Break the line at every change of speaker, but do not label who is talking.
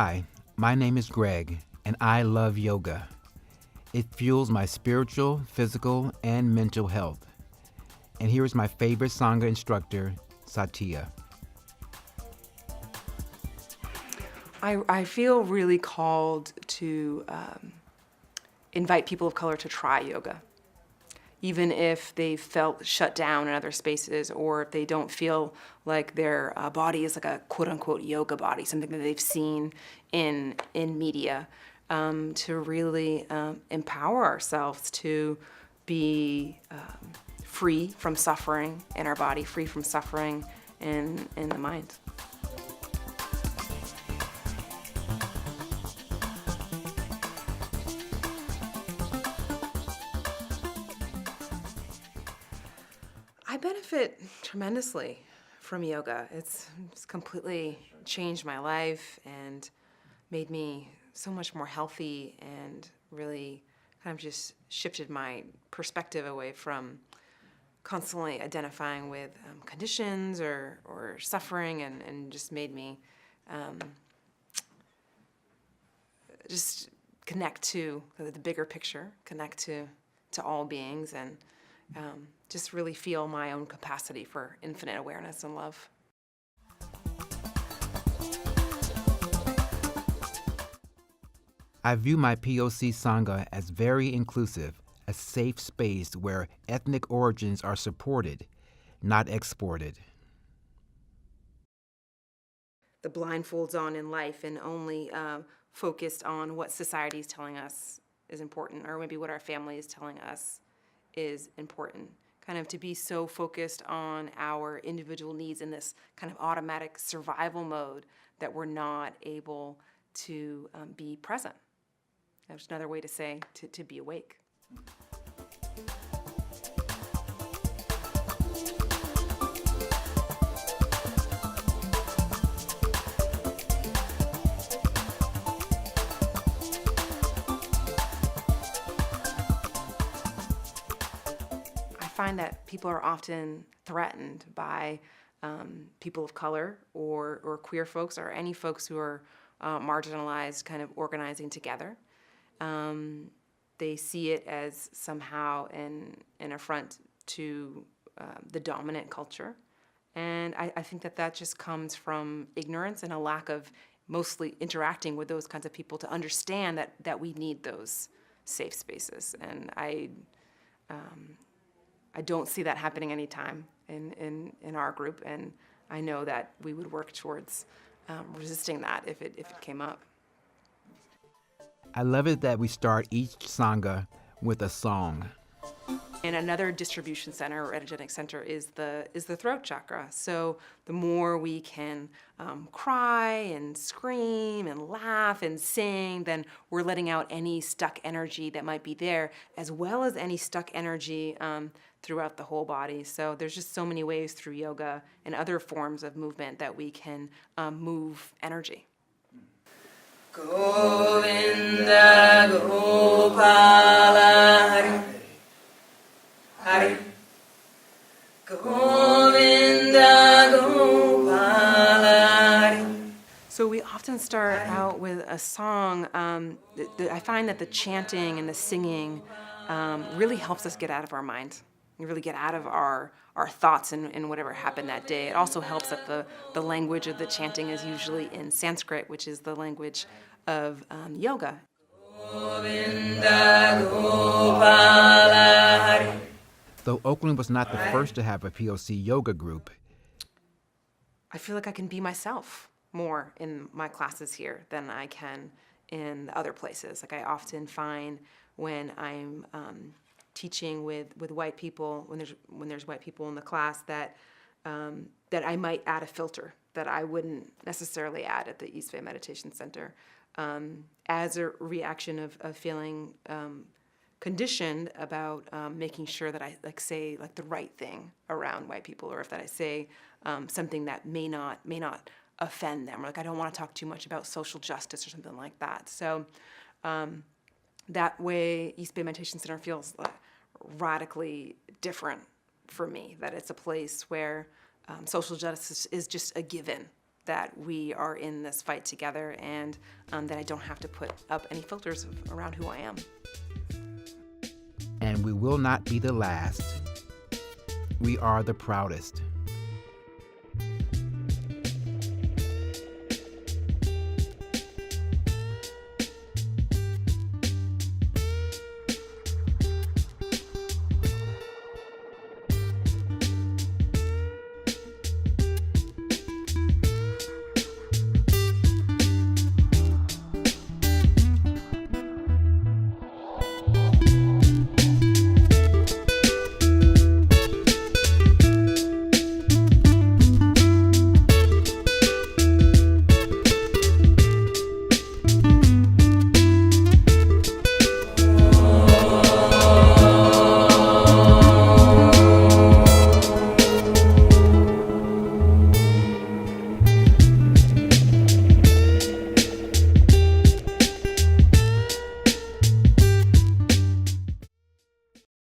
Hi, my name is Greg, and I love yoga. It fuels my spiritual, physical, and mental health. And here is my favorite Sangha instructor, Satya.
I feel really called to invite people of color to try yoga, even if they felt shut down in other spaces, or if they don't feel like their body is like a quote-unquote yoga body, something that they've seen in media, to really empower ourselves to be free from suffering in our body, free from suffering in the mind. I benefit tremendously from yoga. It's completely changed my life and made me so much more healthy, and really kind of just shifted my perspective away from constantly identifying with conditions or suffering, and just made me just connect to the bigger picture, connect to all beings, and just really feel my own capacity for infinite awareness and love.
I view my POC Sangha as very inclusive, a safe space where ethnic origins are supported, not exported.
The blindfolds on in life and only focused on what society is telling us is important, or maybe what our family is telling us is important. Kind of to be so focused on our individual needs in this kind of automatic survival mode that we're not able to be present. That's another way to say to be awake. I find that people are often threatened by people of color or queer folks, or any folks who are marginalized, kind of organizing together. They see it as somehow an affront to the dominant culture. And I think that just comes from ignorance and a lack of mostly interacting with those kinds of people to understand that we need those safe spaces. And I don't see that happening anytime in our group, and I know that we would work towards resisting that if it came up.
I love it that we start each Sangha with a song.
And another distribution center or energetic center is the throat chakra. So the more we can cry and scream and laugh and sing, then we're letting out any stuck energy that might be there, as well as any stuck energy throughout the whole body. So there's just so many ways through yoga and other forms of movement that we can move energy. Govinda Gopala Hari Hari Govinda Gopala Hari. So we often start out with a song. I find that the chanting and the singing really helps us get out of our mind. We really get out of our thoughts and whatever happened that day. It also helps that the language of the chanting is usually in Sanskrit, which is the language of yoga.
Though Oakland was not the first to have a POC yoga group,
I feel like I can be myself more in my classes here than I can in other places. Like I often find when I'm teaching with white people, when there's white people in the class, that I might add a filter that I wouldn't necessarily add at the East Bay Meditation Center, as a reaction of feeling conditioned about making sure that I say the right thing around white people, or if that I say something that may not offend them, or I don't want to talk too much about social justice or something like that. So that way, East Bay Meditation Center feels radically different for me. That it's a place where social justice is just a given. that we are in this fight together, and that I don't have to put up any filters around who I am.
And we will not be the last. We are the proudest.